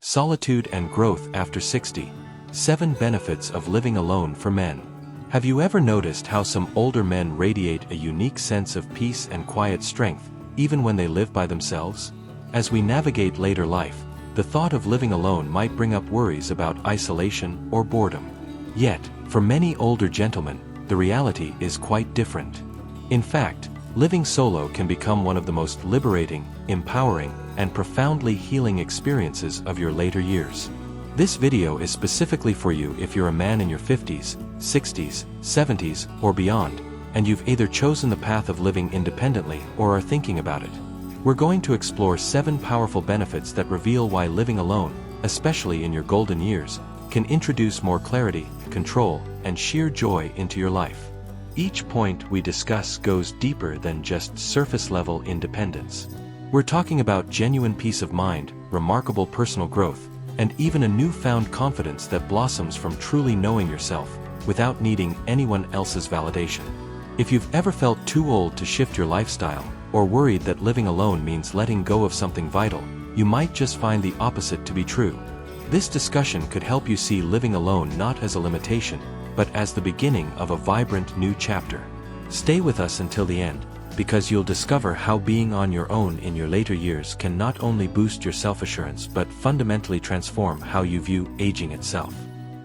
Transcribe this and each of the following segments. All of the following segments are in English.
Solitude and Growth After 60. 7 Benefits of Living Alone for Men. Have you ever noticed how some older men radiate a unique sense of peace and quiet strength, even when they live by themselves? As we navigate later life, the thought of living alone might bring up worries about isolation or boredom. Yet, for many older gentlemen, the reality is quite different. In fact, living solo can become one of the most liberating, empowering, and profoundly healing experiences of your later years. This video is specifically for you if you're a man in your 50s, 60s, 70s, or beyond, and you've either chosen the path of living independently or are thinking about it. We're going to explore 7 powerful benefits that reveal why living alone, especially in your golden years, can introduce more clarity, control, and sheer joy into your life. Each point we discuss goes deeper than just surface-level independence. We're talking about genuine peace of mind, remarkable personal growth, and even a newfound confidence that blossoms from truly knowing yourself, without needing anyone else's validation. If you've ever felt too old to shift your lifestyle, or worried that living alone means letting go of something vital, you might just find the opposite to be true. This discussion could help you see living alone not as a limitation, but as the beginning of a vibrant new chapter. Stay with us until the end, because you'll discover how being on your own in your later years can not only boost your self-assurance but fundamentally transform how you view aging itself.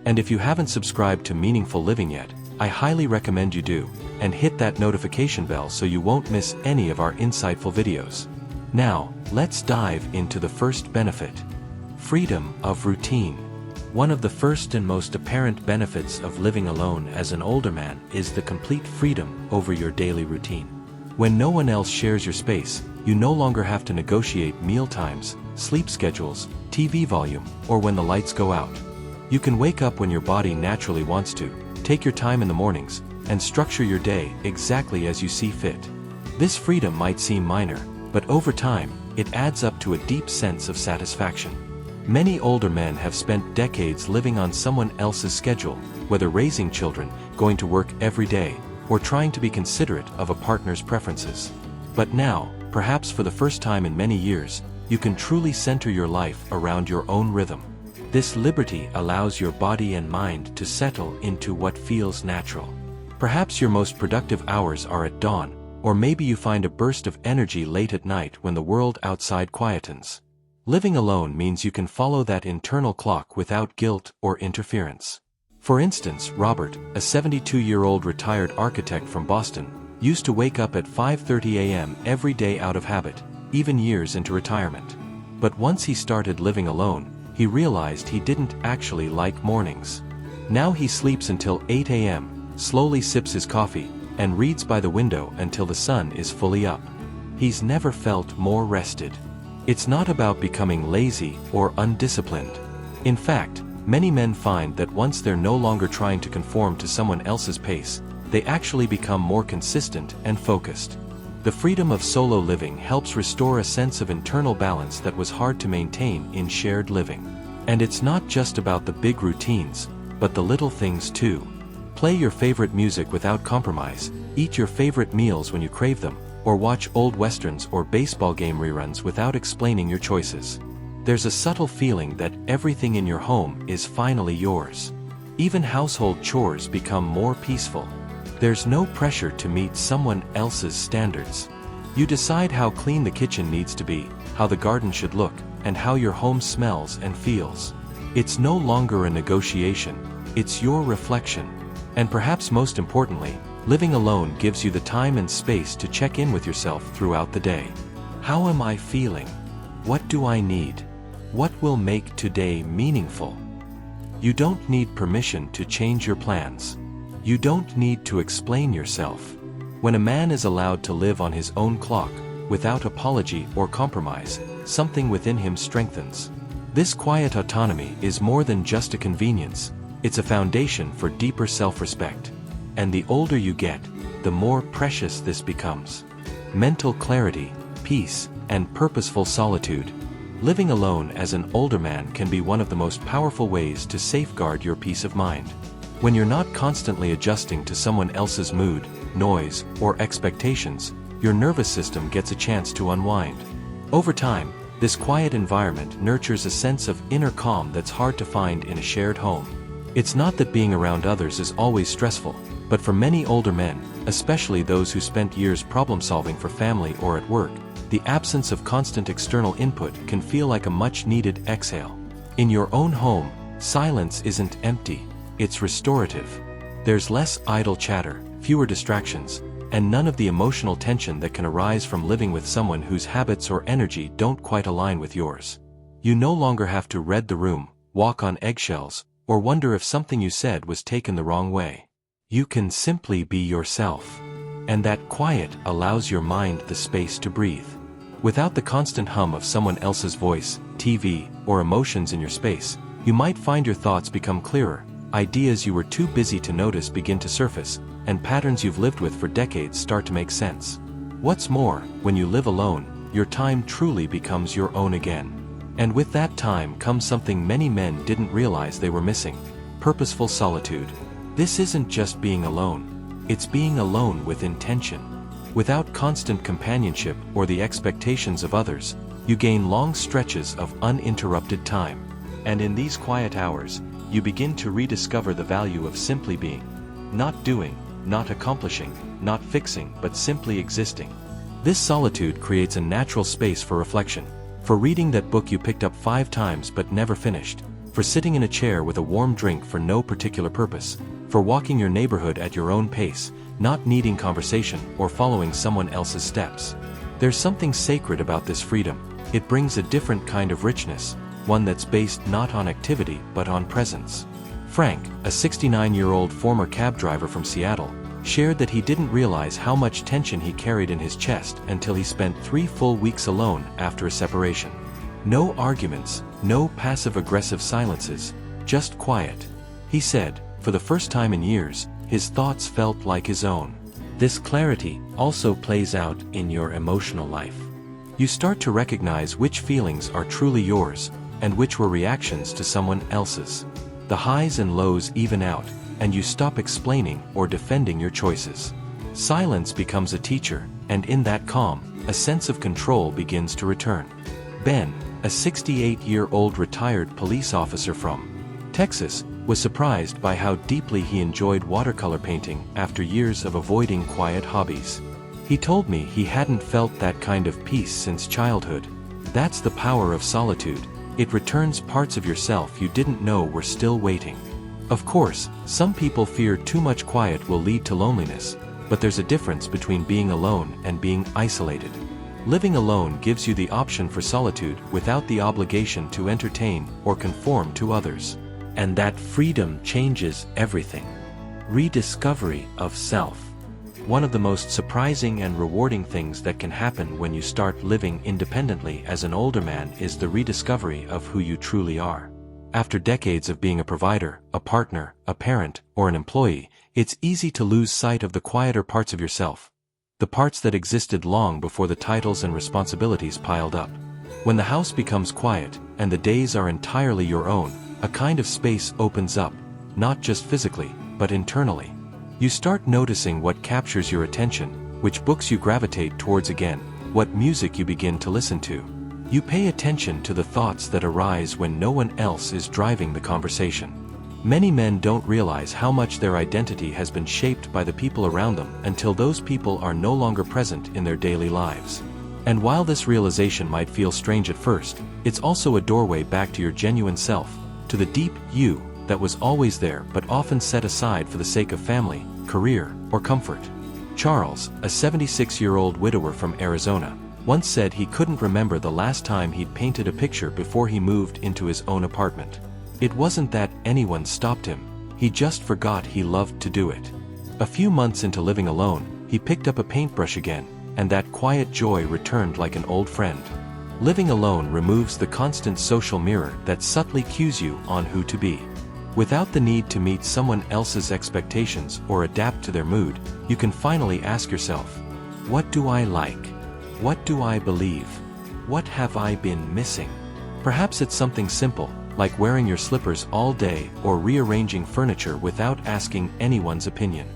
And if you haven't subscribed to Meaningful Living yet, I highly recommend you do, and hit that notification bell so you won't miss any of our insightful videos. Now, let's dive into the first benefit. Freedom of routine. One of the first and most apparent benefits of living alone as an older man is the complete freedom over your daily routine. When no one else shares your space, you no longer have to negotiate meal times, sleep schedules, TV volume, or when the lights go out. You can wake up when your body naturally wants to, take your time in the mornings, and structure your day exactly as you see fit. This freedom might seem minor, but over time, it adds up to a deep sense of satisfaction. Many older men have spent decades living on someone else's schedule, whether raising children, going to work every day, or trying to be considerate of a partner's preferences. But now, perhaps for the first time in many years, you can truly center your life around your own rhythm. This liberty allows your body and mind to settle into what feels natural. Perhaps your most productive hours are at dawn, or maybe you find a burst of energy late at night when the world outside quietens. Living alone means you can follow that internal clock without guilt or interference. For instance, Robert, a 72-year-old retired architect from Boston, used to wake up at 5:30 a.m. every day out of habit, even years into retirement. But once he started living alone, he realized he didn't actually like mornings. Now he sleeps until 8 a.m., slowly sips his coffee, and reads by the window until the sun is fully up. He's never felt more rested. It's not about becoming lazy or undisciplined. In fact, many men find that once they're no longer trying to conform to someone else's pace, they actually become more consistent and focused. The freedom of solo living helps restore a sense of internal balance that was hard to maintain in shared living. And it's not just about the big routines, but the little things too. Play your favorite music without compromise, eat your favorite meals when you crave them, or watch old westerns or baseball game reruns without explaining your choices. There's a subtle feeling that everything in your home is finally yours. Even household chores become more peaceful. There's no pressure to meet someone else's standards. You decide how clean the kitchen needs to be, how the garden should look, and how your home smells and feels. It's no longer a negotiation, it's your reflection. And perhaps most importantly, living alone gives you the time and space to check in with yourself throughout the day. How am I feeling? What do I need? What will make today meaningful? You don't need permission to change your plans. You don't need to explain yourself. When a man is allowed to live on his own clock, without apology or compromise, something within him strengthens. This quiet autonomy is more than just a convenience, it's a foundation for deeper self-respect. And the older you get, the more precious this becomes. Mental clarity, peace, and purposeful solitude. Living alone as an older man can be one of the most powerful ways to safeguard your peace of mind. When you're not constantly adjusting to someone else's mood, noise, or expectations, your nervous system gets a chance to unwind. Over time, This quiet environment nurtures a sense of inner calm that's hard to find in a shared home. It's not that being around others is always stressful, but for many older men, especially those who spent years problem-solving for family or at work, the absence of constant external input can feel like a much-needed exhale. In your own home, silence isn't empty, it's restorative. There's less idle chatter, fewer distractions, and none of the emotional tension that can arise from living with someone whose habits or energy don't quite align with yours. You no longer have to read the room, walk on eggshells, or wonder if something you said was taken the wrong way. You can simply be yourself. And that quiet allows your mind the space to breathe. Without the constant hum of someone else's voice, TV, or emotions in your space, you might find your thoughts become clearer, ideas you were too busy to notice begin to surface, and patterns you've lived with for decades start to make sense. What's more, when you live alone, your time truly becomes your own again. And with that time comes something many men didn't realize they were missing: purposeful solitude. This isn't just being alone. It's being alone with intention. Without constant companionship or the expectations of others, you gain long stretches of uninterrupted time. And in these quiet hours, you begin to rediscover the value of simply being. Not doing, not accomplishing, not fixing, but simply existing. This solitude creates a natural space for reflection, for reading that book you picked up 5 times but never finished, for sitting in a chair with a warm drink for no particular purpose, for walking your neighborhood at your own pace, not needing conversation or following someone else's steps. There's something sacred about this freedom. It brings a different kind of richness, one that's based not on activity but on presence. Frank, a 69-year-old former cab driver from Seattle, shared that he didn't realize how much tension he carried in his chest until he spent 3 full weeks alone after a separation. No arguments, no passive-aggressive silences, just quiet. He said, for the first time in years, his thoughts felt like his own. This clarity also plays out in your emotional life. You start to recognize which feelings are truly yours, and which were reactions to someone else's. The highs and lows even out, and you stop explaining or defending your choices. Silence becomes a teacher, and in that calm, a sense of control begins to return. Ben, a 68-year-old retired police officer from Texas, was surprised by how deeply he enjoyed watercolor painting after years of avoiding quiet hobbies. He told me he hadn't felt that kind of peace since childhood. That's the power of solitude. It returns parts of yourself you didn't know were still waiting. Of course, some people fear too much quiet will lead to loneliness, but there's a difference between being alone and being isolated. Living alone gives you the option for solitude without the obligation to entertain or conform to others. And that freedom changes everything. Rediscovery of self. One of the most surprising and rewarding things that can happen when you start living independently as an older man is the rediscovery of who you truly are. After decades of being a provider, a partner, a parent, or an employee, it's easy to lose sight of the quieter parts of yourself. The parts that existed long before the titles and responsibilities piled up. When the house becomes quiet, and the days are entirely your own, a kind of space opens up, not just physically, but internally. You start noticing what captures your attention, which books you gravitate towards again, what music you begin to listen to. You pay attention to the thoughts that arise when no one else is driving the conversation. Many men don't realize how much their identity has been shaped by the people around them until those people are no longer present in their daily lives. And while this realization might feel strange at first, it's also a doorway back to your genuine self, to the deep you that was always there but often set aside for the sake of family, career, or comfort. Charles, a 76-year-old widower from Arizona, once said he couldn't remember the last time he'd painted a picture before he moved into his own apartment. It wasn't that anyone stopped him, he just forgot he loved to do it. A few months into living alone, he picked up a paintbrush again, and that quiet joy returned like an old friend. Living alone removes the constant social mirror that subtly cues you on who to be. Without the need to meet someone else's expectations or adapt to their mood, you can finally ask yourself, what do I like? What do I believe? What have I been missing? Perhaps it's something simple, like wearing your slippers all day or rearranging furniture without asking anyone's opinion.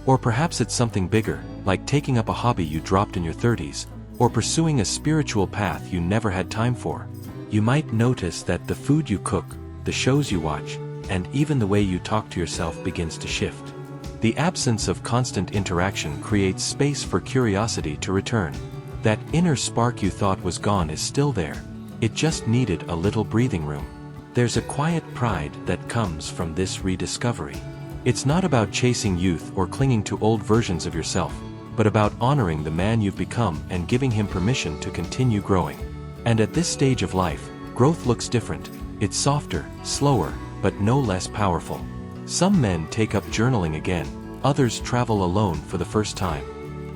Or perhaps it's something bigger, like taking up a hobby you dropped in your 30s, or pursuing a spiritual path you never had time for. You might notice that the food you cook, the shows you watch, and even the way you talk to yourself begins to shift. The absence of constant interaction creates space for curiosity to return. That inner spark you thought was gone is still there. It just needed a little breathing room. There's a quiet pride that comes from this rediscovery. It's not about chasing youth or clinging to old versions of yourself, but about honoring the man you've become and giving him permission to continue growing. And at this stage of life, growth looks different. It's softer, slower, but no less powerful. Some men take up journaling again, others travel alone for the first time.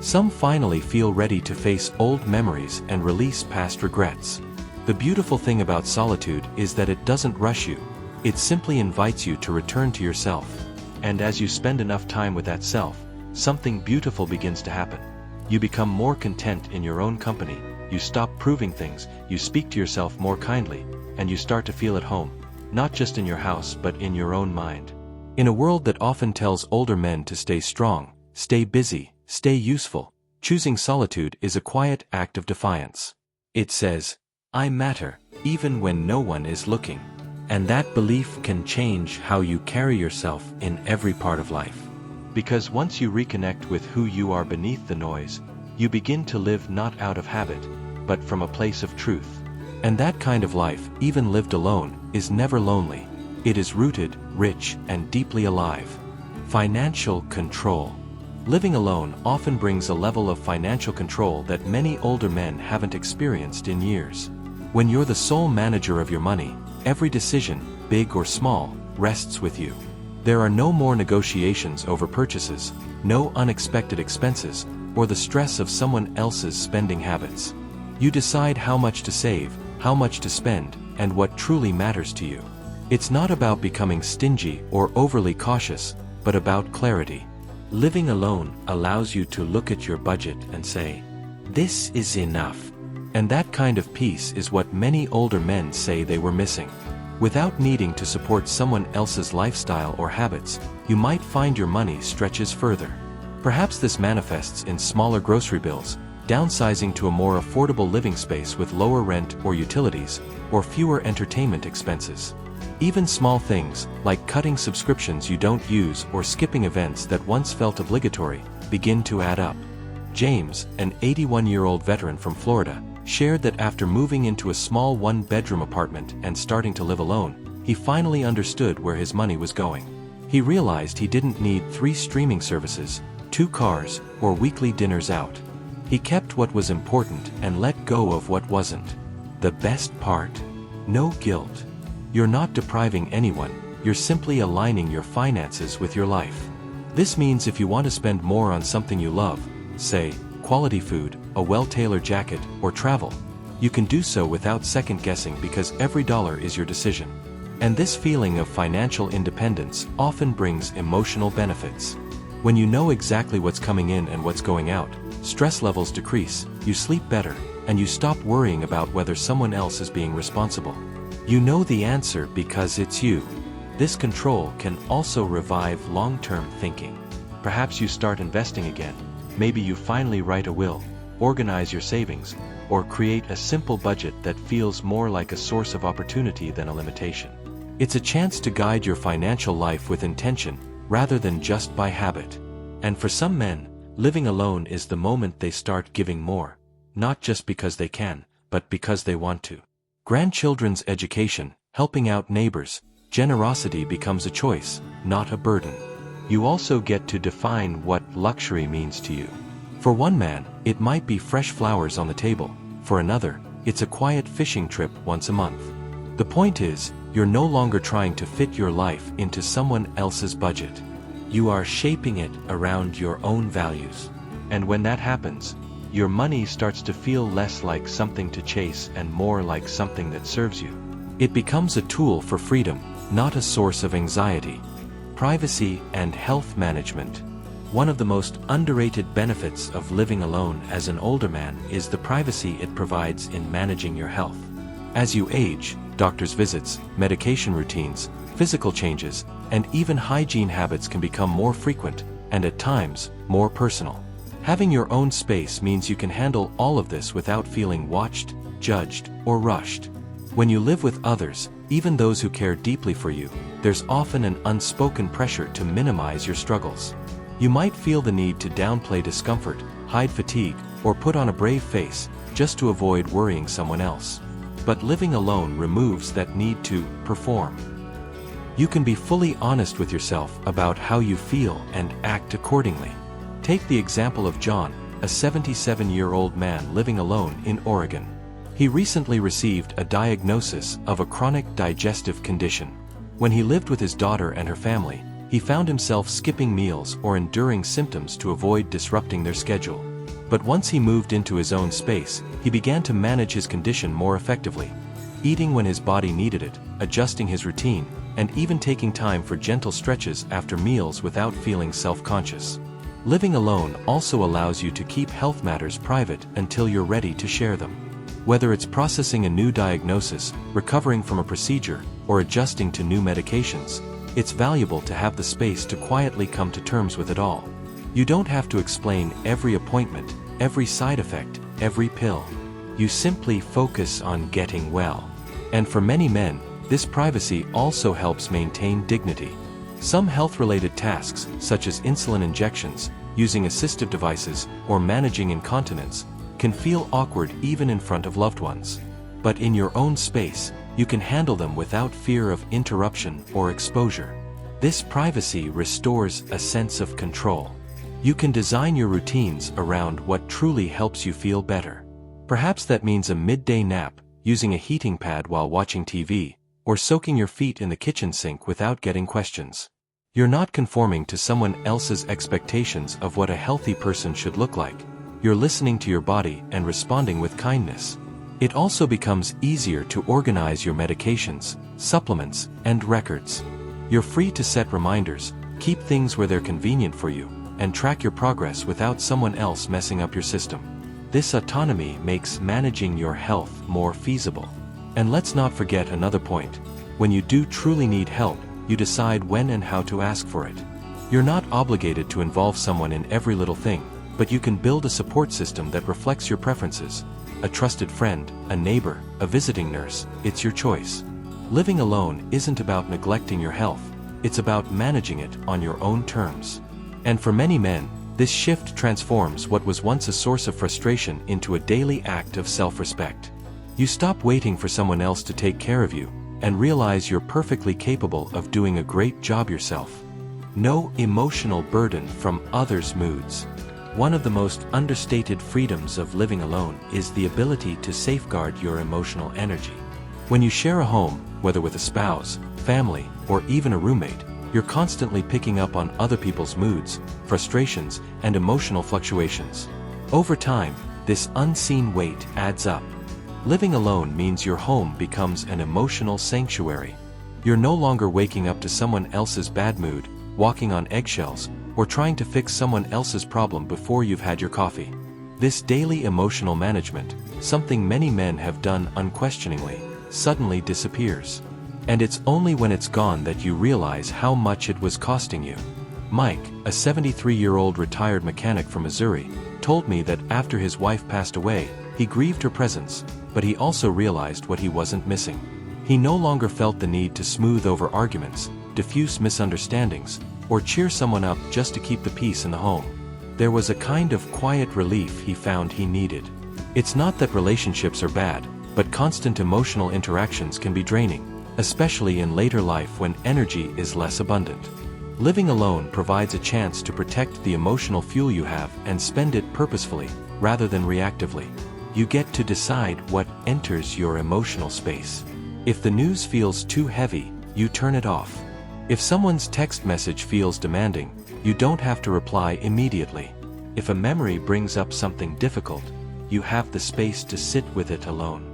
Some finally feel ready to face old memories and release past regrets. The beautiful thing about solitude is that it doesn't rush you. It simply invites you to return to yourself. And as you spend enough time with that self, something beautiful begins to happen. You become more content in your own company, you stop proving things, you speak to yourself more kindly, and you start to feel at home, not just in your house but in your own mind. In a world that often tells older men to stay strong, stay busy, stay useful, choosing solitude is a quiet act of defiance. It says, I matter, even when no one is looking. And that belief can change how you carry yourself in every part of life. Because once you reconnect with who you are beneath the noise, you begin to live not out of habit, but from a place of truth. And that kind of life, even lived alone, is never lonely. It is rooted, rich, and deeply alive. Financial control. Living alone often brings a level of financial control that many older men haven't experienced in years. When you're the sole manager of your money, every decision, big or small, rests with you. There are no more negotiations over purchases, no unexpected expenses, or the stress of someone else's spending habits. You decide how much to save, how much to spend, and what truly matters to you. It's not about becoming stingy or overly cautious, but about clarity. Living alone allows you to look at your budget and say, this is enough. And that kind of peace is what many older men say they were missing. Without needing to support someone else's lifestyle or habits, you might find your money stretches further. Perhaps this manifests in smaller grocery bills, downsizing to a more affordable living space with lower rent or utilities, or fewer entertainment expenses. Even small things, like cutting subscriptions you don't use or skipping events that once felt obligatory, begin to add up. James, an 81-year-old veteran from Florida, shared that after moving into a small one-bedroom apartment and starting to live alone, he finally understood where his money was going. He realized he didn't need 3 streaming services, 2 cars, or weekly dinners out. He kept what was important and let go of what wasn't. The best part? No guilt. You're not depriving anyone, you're simply aligning your finances with your life. This means if you want to spend more on something you love, say, quality food, a well-tailored jacket, or travel, you can do so without second-guessing because every dollar is your decision. And this feeling of financial independence often brings emotional benefits. When you know exactly what's coming in and what's going out, stress levels decrease, you sleep better, and you stop worrying about whether someone else is being responsible. You know the answer because it's you. This control can also revive long-term thinking. Perhaps you start investing again. Maybe you finally write a will, organize your savings, or create a simple budget that feels more like a source of opportunity than a limitation. It's a chance to guide your financial life with intention, rather than just by habit. And for some men, living alone is the moment they start giving more, not just because they can, but because they want to. Grandchildren's education, helping out neighbors, generosity becomes a choice, not a burden. You also get to define what luxury means to you. For one man, it might be fresh flowers on the table. For another, it's a quiet fishing trip once a month. The point is, you're no longer trying to fit your life into someone else's budget. You are shaping it around your own values. And when that happens, your money starts to feel less like something to chase and more like something that serves you. It becomes a tool for freedom, not a source of anxiety. Privacy and health management. One of the most underrated benefits of living alone as an older man is the privacy it provides in managing your health. As you age, doctor's visits, medication routines, physical changes, and even hygiene habits can become more frequent, and at times, more personal. Having your own space means you can handle all of this without feeling watched, judged, or rushed. When you live with others, even those who care deeply for you, there's often an unspoken pressure to minimize your struggles. You might feel the need to downplay discomfort, hide fatigue, or put on a brave face, just to avoid worrying someone else. But living alone removes that need to perform. You can be fully honest with yourself about how you feel and act accordingly. Take the example of John, a 77-year-old man living alone in Oregon. He recently received a diagnosis of a chronic digestive condition. When he lived with his daughter and her family, he found himself skipping meals or enduring symptoms to avoid disrupting their schedule. But once he moved into his own space, he began to manage his condition more effectively, eating when his body needed it, adjusting his routine, and even taking time for gentle stretches after meals without feeling self-conscious. Living alone also allows you to keep health matters private until you're ready to share them. Whether it's processing a new diagnosis, recovering from a procedure, or adjusting to new medications, it's valuable to have the space to quietly come to terms with it all. You don't have to explain every appointment, every side effect, every pill. You simply focus on getting well. And for many men, this privacy also helps maintain dignity. Some health-related tasks, such as insulin injections, using assistive devices, or managing incontinence, can feel awkward even in front of loved ones. But in your own space, you can handle them without fear of interruption or exposure. This privacy restores a sense of control. You can design your routines around what truly helps you feel better. Perhaps that means a midday nap, using a heating pad while watching TV, or soaking your feet in the kitchen sink without getting questions. You're not conforming to someone else's expectations of what a healthy person should look like. You're listening to your body and responding with kindness. It also becomes easier to organize your medications, supplements, and records. You're free to set reminders, keep things where they're convenient for you, and track your progress without someone else messing up your system. This autonomy makes managing your health more feasible. And let's not forget another point. When you do truly need help, you decide when and how to ask for it. You're not obligated to involve someone in every little thing, but you can build a support system that reflects your preferences. A trusted friend, a neighbor, a visiting nurse, it's your choice. Living alone isn't about neglecting your health, it's about managing it on your own terms. And for many men, this shift transforms what was once a source of frustration into a daily act of self-respect. You stop waiting for someone else to take care of you, and realize you're perfectly capable of doing a great job yourself. No emotional burden from others' moods. One of the most understated freedoms of living alone is the ability to safeguard your emotional energy. When you share a home, whether with a spouse, family, or even a roommate, you're constantly picking up on other people's moods, frustrations, and emotional fluctuations. Over time, this unseen weight adds up. Living alone means your home becomes an emotional sanctuary. You're no longer waking up to someone else's bad mood, walking on eggshells, or trying to fix someone else's problem before you've had your coffee. This daily emotional management, something many men have done unquestioningly, suddenly disappears. And it's only when it's gone that you realize how much it was costing you. Mike, a 73-year-old retired mechanic from Missouri, told me that after his wife passed away, he grieved her presence, but he also realized what he wasn't missing. He no longer felt the need to smooth over arguments, diffuse misunderstandings, or cheer someone up just to keep the peace in the home. There was a kind of quiet relief he found he needed. It's not that relationships are bad, but constant emotional interactions can be draining, especially in later life when energy is less abundant. Living alone provides a chance to protect the emotional fuel you have and spend it purposefully, rather than reactively. You get to decide what enters your emotional space. If the news feels too heavy, you turn it off. If someone's text message feels demanding, you don't have to reply immediately. If a memory brings up something difficult, you have the space to sit with it alone.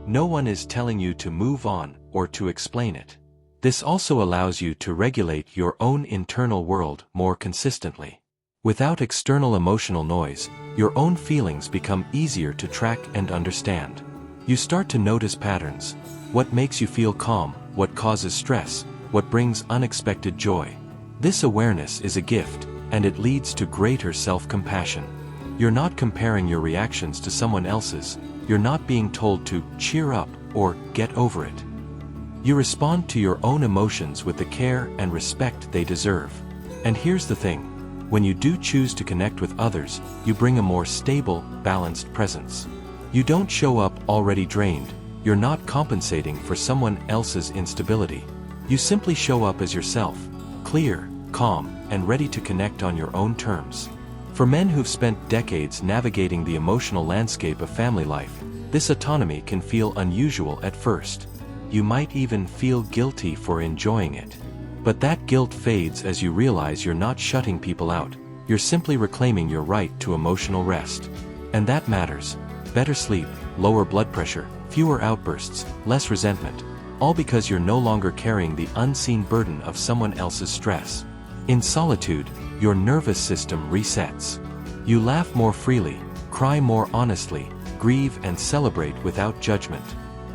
No one is telling you to move on or to explain it. This also allows you to regulate your own internal world more consistently. Without external emotional noise, your own feelings become easier to track and understand. You start to notice patterns. What makes you feel calm, what causes stress, what brings unexpected joy. This awareness is a gift, and it leads to greater self-compassion. You're not comparing your reactions to someone else's, you're not being told to cheer up or get over it. You respond to your own emotions with the care and respect they deserve. And here's the thing. When you do choose to connect with others, you bring a more stable, balanced presence. You don't show up already drained, you're not compensating for someone else's instability. You simply show up as yourself, clear, calm, and ready to connect on your own terms. For men who've spent decades navigating the emotional landscape of family life, this autonomy can feel unusual at first. You might even feel guilty for enjoying it. But that guilt fades as you realize you're not shutting people out, you're simply reclaiming your right to emotional rest. And that matters. Better sleep, lower blood pressure, fewer outbursts, less resentment, all because you're no longer carrying the unseen burden of someone else's stress. In solitude, your nervous system resets. You laugh more freely, cry more honestly, grieve and celebrate without judgment.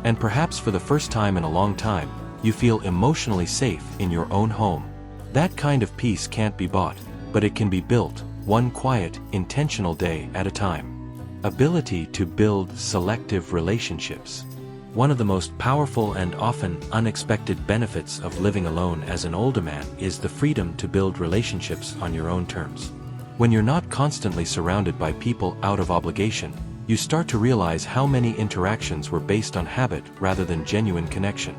And perhaps for the first time in a long time, you feel emotionally safe in your own home. That kind of peace can't be bought, but it can be built, one quiet, intentional day at a time. Ability to build selective relationships. One of the most powerful and often unexpected benefits of living alone as an older man is the freedom to build relationships on your own terms. When you're not constantly surrounded by people out of obligation, you start to realize how many interactions were based on habit rather than genuine connection.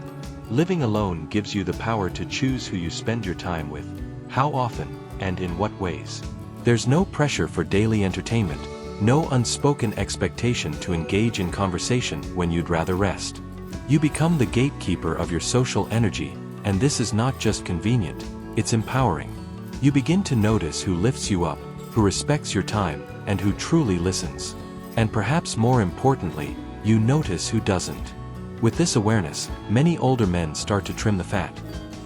Living alone gives you the power to choose who you spend your time with, how often, and in what ways. There's no pressure for daily entertainment, no unspoken expectation to engage in conversation when you'd rather rest. You become the gatekeeper of your social energy, and this is not just convenient, it's empowering. You begin to notice who lifts you up, who respects your time, and who truly listens. And perhaps more importantly, you notice who doesn't. With this awareness, many older men start to trim the fat.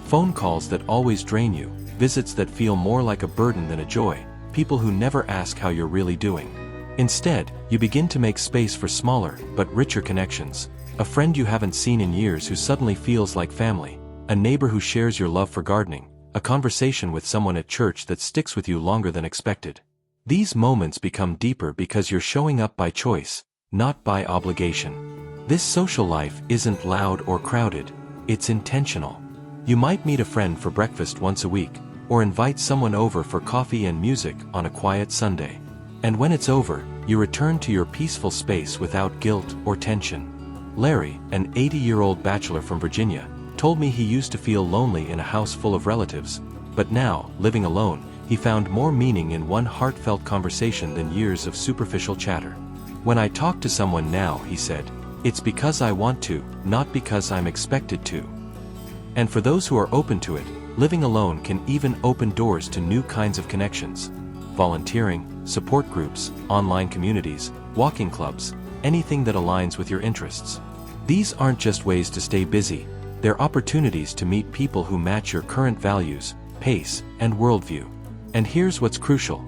Phone calls that always drain you, visits that feel more like a burden than a joy, people who never ask how you're really doing. Instead, you begin to make space for smaller, but richer connections. A friend you haven't seen in years who suddenly feels like family. A neighbor who shares your love for gardening. A conversation with someone at church that sticks with you longer than expected. These moments become deeper because you're showing up by choice, not by obligation. This social life isn't loud or crowded, it's intentional. You might meet a friend for breakfast once a week, or invite someone over for coffee and music on a quiet Sunday. And when it's over, you return to your peaceful space without guilt or tension. Larry, an 80-year-old bachelor from Virginia, told me he used to feel lonely in a house full of relatives, but now, living alone, he found more meaning in one heartfelt conversation than years of superficial chatter. When I talk to someone now, he said, it's because I want to, not because I'm expected to. And for those who are open to it, living alone can even open doors to new kinds of connections. Volunteering, support groups, online communities, walking clubs, anything that aligns with your interests. These aren't just ways to stay busy, they're opportunities to meet people who match your current values, pace, and worldview. And here's what's crucial.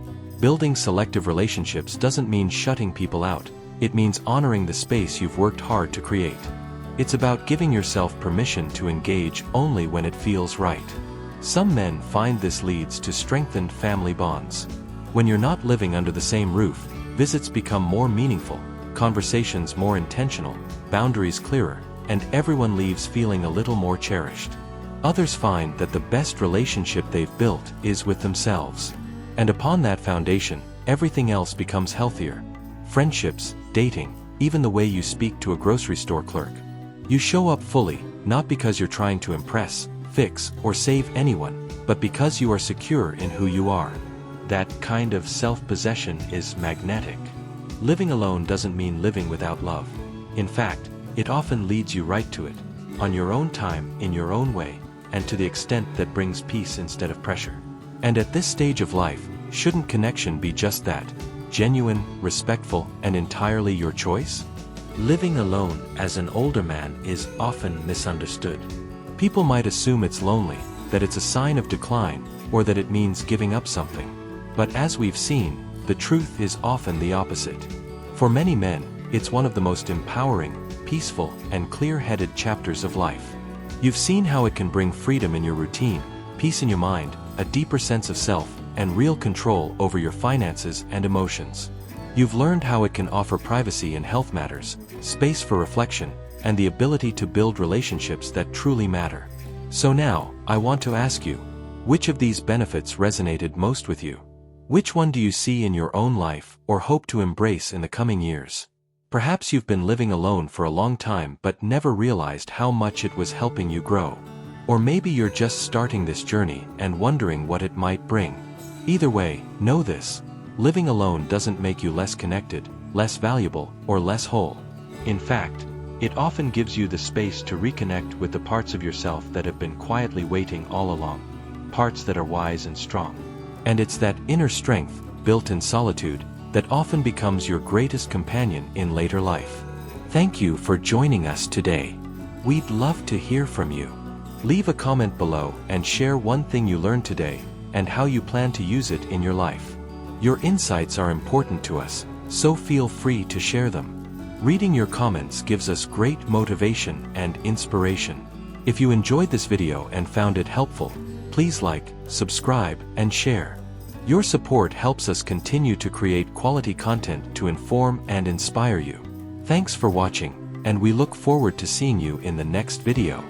Building selective relationships doesn't mean shutting people out. It means honoring the space you've worked hard to create. It's about giving yourself permission to engage only when it feels right. Some men find this leads to strengthened family bonds. When you're not living under the same roof, visits become more meaningful, conversations more intentional, boundaries clearer, and everyone leaves feeling a little more cherished. Others find that the best relationship they've built is with themselves. And upon that foundation, everything else becomes healthier. Friendships, dating, even the way you speak to a grocery store clerk. You show up fully, not because you're trying to impress, fix, or save anyone, but because you are secure in who you are. That kind of self-possession is magnetic. Living alone doesn't mean living without love. In fact, it often leads you right to it, on your own time, in your own way, and to the extent that brings peace instead of pressure. And at this stage of life, shouldn't connection be just that? Genuine, respectful, and entirely your choice? Living alone as an older man is often misunderstood. People might assume it's lonely, that it's a sign of decline, or that it means giving up something. But as we've seen, the truth is often the opposite. For many men, it's one of the most empowering, peaceful, and clear-headed chapters of life. You've seen how it can bring freedom in your routine, peace in your mind, a deeper sense of self, and real control over your finances and emotions. You've learned how it can offer privacy in health matters, space for reflection, and the ability to build relationships that truly matter. So now, I want to ask you, which of these benefits resonated most with you? Which one do you see in your own life or hope to embrace in the coming years? Perhaps you've been living alone for a long time but never realized how much it was helping you grow. Or maybe you're just starting this journey and wondering what it might bring. Either way, know this: living alone doesn't make you less connected, less valuable, or less whole. In fact, it often gives you the space to reconnect with the parts of yourself that have been quietly waiting all along, parts that are wise and strong. And it's that inner strength, built in solitude, that often becomes your greatest companion in later life. Thank you for joining us today. We'd love to hear from you. Leave a comment below and share one thing you learned today and how you plan to use it in your life. Your insights are important to us, so feel free to share them. Reading your comments gives us great motivation and inspiration. If you enjoyed this video and found it helpful, please like, subscribe, and share. Your support helps us continue to create quality content to inform and inspire you. Thanks for watching, and we look forward to seeing you in the next video.